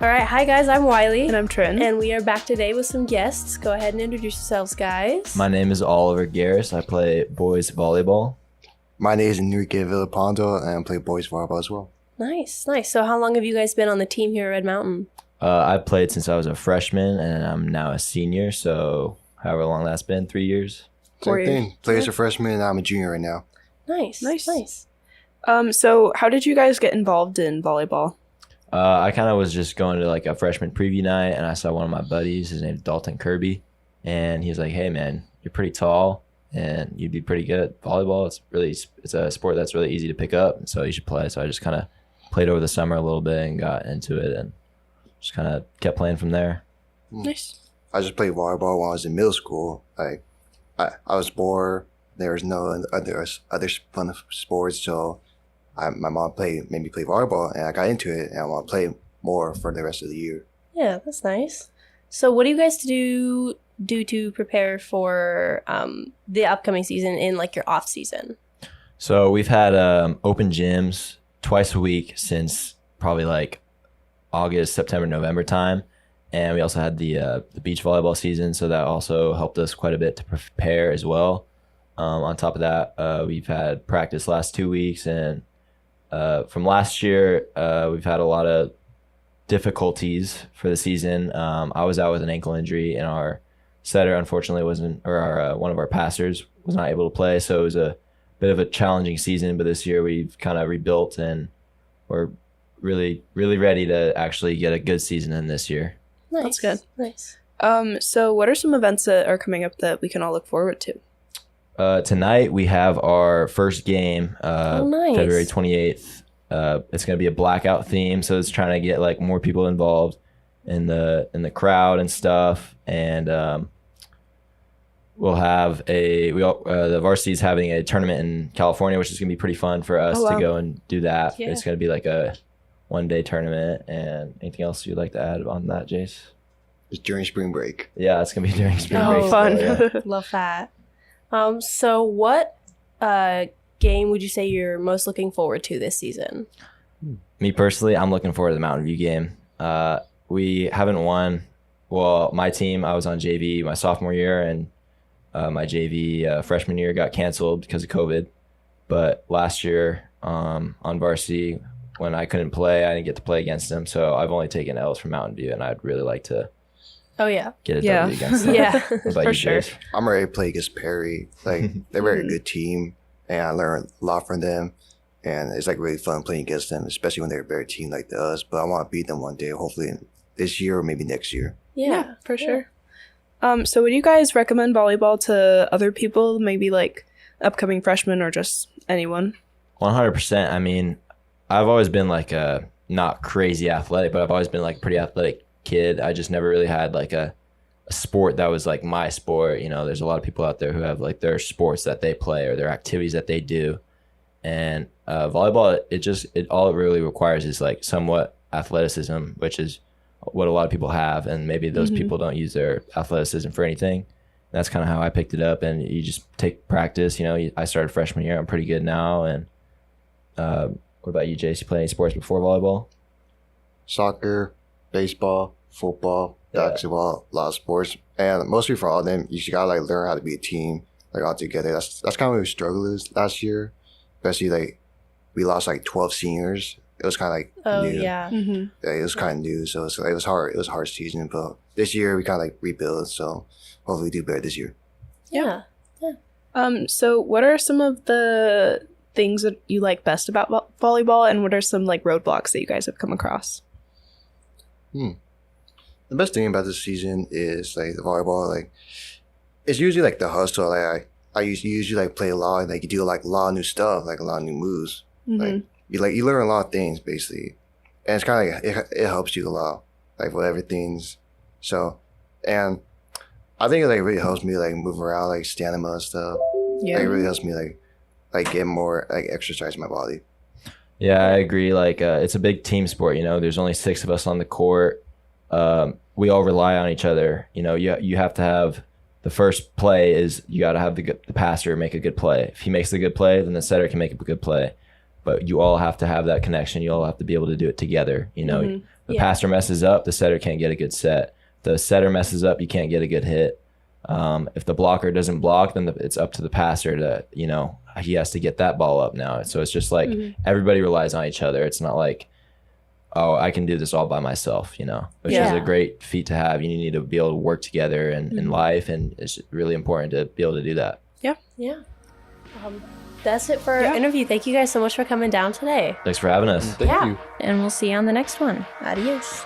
All right, hi guys, I'm Wiley. And I'm Trin. And we are back today with some guests. Go ahead and introduce yourselves, guys. My name is Oliver Garris. I play boys volleyball. My name is Enrique Villapando, and I play boys volleyball as well. Nice. So how long have you guys been on the team here at Red Mountain? I've played since I was a freshman, and I'm now a senior, so however long that's been, 3 years. Same thing. Played as a freshman, and I'm a junior right now. Nice. So how did you guys get involved in volleyball? I kind of was just going to like a freshman preview night, and I saw one of my buddies. His name's Dalton Kirby, and he was like, "Hey, man, you're pretty tall, and you'd be pretty good at volleyball. It's a sport that's really easy to pick up, and so you should play." So I just kind of played over the summer a little bit and got into it, and just kind of kept playing from there. Nice. I just played volleyball when I was in middle school. Like, I was bored. There was no other fun sports, so my mom made me play volleyball, and I got into it, and I want to play more for the rest of the year. Yeah, that's nice. So what do you guys do to prepare for the upcoming season in like your off season? So we've had open gyms twice a week since probably like August, September, November time. And we also had the beach volleyball season, so that also helped us quite a bit to prepare as well. On top of that, we've had practice last 2 weeks, and from last year, we've had a lot of difficulties for the season. I was out with an ankle injury, and our setter unfortunately one of our passers was not able to play, so it was a bit of a challenging season. But this year we've kind of rebuilt, and we're really, really ready to actually get a good season in this year. Nice. That's good. Nice. So what are some events that are coming up that we can all look forward to? Tonight we have our first game, nice. February 28th. It's going to be a blackout theme, so it's trying to get like more people involved in the crowd and stuff. And we'll have the varsity's having a tournament in California, which is going to be pretty fun for us to go and do that. Yeah. It's going to be like a one-day tournament. And anything else you'd like to add on that, Jace? It's during spring break. Yeah, it's going to be during spring break. Oh, fun. Yeah. Love that. So what game would you say you're most looking forward to this season? Me personally, I'm looking forward to the Mountain View game. We haven't won. Well, my team, I was on JV my sophomore year, and my JV freshman year got canceled because of COVID. But last year on varsity, when I couldn't play, I didn't get to play against them. So I've only taken L's from Mountain View, and I'd really like to get a W against them. Yeah, What about for you, sure. Jace? I'm ready to play against Perry. Like, they're a very good team, and I learned a lot from them. And it's like really fun playing against them, especially when they're a better team like us. But I want to beat them one day, hopefully this year or maybe next year. Yeah, for sure. So would you guys recommend volleyball to other people, maybe like upcoming freshmen or just anyone? 100%. I mean, I've always been like a not crazy athletic, but I've always been like a pretty athletic kid. I just never really had like a sport that was like my sport. You know, there's a lot of people out there who have like their sports that they play or their activities that they do. And volleyball, all it really requires is like somewhat athleticism, which is what a lot of people have. And maybe those people don't use their athleticism for anything. And that's kind of how I picked it up. And you just take practice. You know, I started freshman year. I'm pretty good now. And what about you, Jace? You play any sports before volleyball? Soccer, baseball, football, basketball, a lot of sports. And mostly for all of them, you just gotta like learn how to be a team, like all together. That's kind of what we struggled with last year. Especially like we lost like 12 seniors. It was kind of like new. Yeah. Mm-hmm. Yeah, it was kind of new, so it was hard. It was a hard season, but this year we kind of like rebuild. So hopefully we do better this year. Yeah. So what are some of the things that you like best about volleyball, and what are some like roadblocks that you guys have come across? The best thing about this season is like the volleyball. Like, it's usually like the hustle. Like I usually like play a lot. Like you do like a lot of new stuff, like a lot of new moves. Like you learn a lot of things basically, and it's kind of like it helps you a lot, like whatever things. So, and I think it like really helps me like move around, like stamina and stuff. Yeah. Like, it really helps me like get more like exercise in my body. Yeah, I agree. Like it's a big team sport. You know, there's only 6 of us on the court. We all rely on each other. You know, you have to have the first play is you got to have the passer make a good play. If he makes a good play, then the setter can make a good play. But you all have to have that connection. You all have to be able to do it together. You know, The Yeah. passer messes up, the setter can't get a good set. The setter messes up, you can't get a good hit. If the blocker doesn't block, then it's up to the passer to, he has to get that ball up now. So it's just like everybody relies on each other. It's not like, oh, I can do this all by myself, which is a great feat to have. You need to be able to work together in life, and it's really important to be able to do that. Yeah. That's it for our interview. Thank you guys so much for coming down today. Thanks for having us. Thank you. And we'll see you on the next one. Adios.